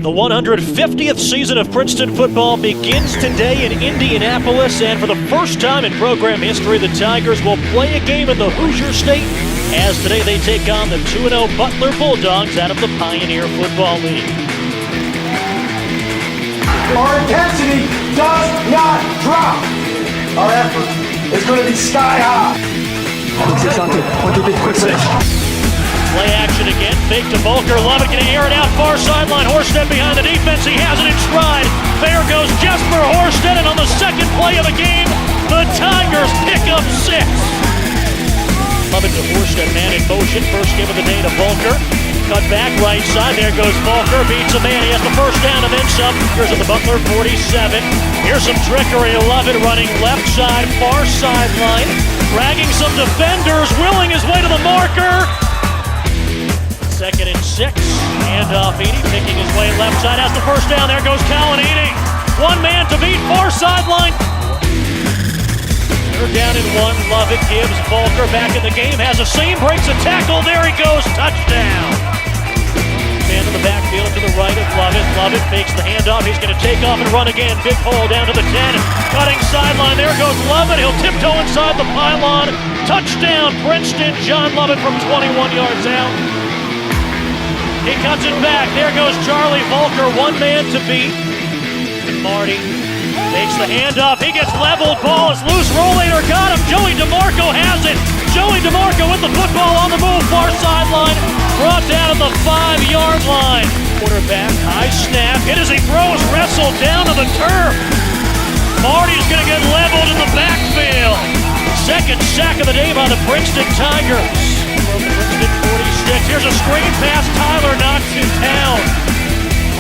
The 150th season of Princeton football begins today in Indianapolis, and for the first time in program history, the Tigers will play a game in the Hoosier State, as today they take on the 2-0 Butler Bulldogs out of the Pioneer Football League. Our intensity does not drop. Our effort is going to be sky high. Quick six. Play action again, fake to Butler, Lovett gonna air it out, far sideline, Horsted behind the defense, he has it in stride. There goes Jesper Horsted, and on the second play of the game, the Tigers pick up 6. Lovett to Horsted, man in motion, first give of the day to Volker. Cut back right side, there goes Volker, beats a man, he has the first down and then some. Here's at the Butler 47. Here's some trickery, Lovett running left side, far sideline, dragging some defenders, willing his way to the marker. 2nd and 6, handoff Edey, picking his way left side, has the first down, there goes Colin Edey. One man to beat, far sideline. They're down in one, Lovett gives Volker back in the game, has a seam, breaks a tackle, there he goes, touchdown. Man in the backfield to the right of Lovett, Lovett fakes the handoff, he's going to take off and run again, big hole down to the 10, cutting sideline, there goes Lovett, he'll tiptoe inside the pylon, touchdown Princeton, John Lovett from 21 yards out. He cuts it back. There goes Charlie Volker, one man to beat. Marty makes the handoff. He gets leveled. Ball is loose. Rollator got him. Joey DeMarco has it. Joey DeMarco with the football on the move. Far sideline. Brought down to the 5-yard line. Quarterback, high snap. Hit as he throws. Wrestled down to the turf. Marty's going to get leveled in the backfield. Second sack of the day by the Princeton Tigers. Princeton 46. Here's a screen pass. Tyler knocks him down.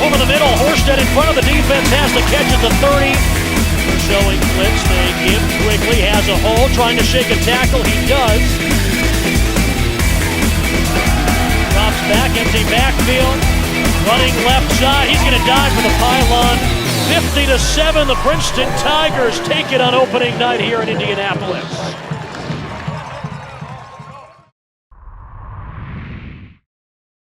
Over the middle, Horsted in front of the defense has the catch at the 30. They're showing blitz. They give Quigley, has a hole, trying to shake a tackle. He does. Drops back, empty backfield. Running left side. He's going to dive for the pylon. 50-7, the Princeton Tigers take it on opening night here in Indianapolis.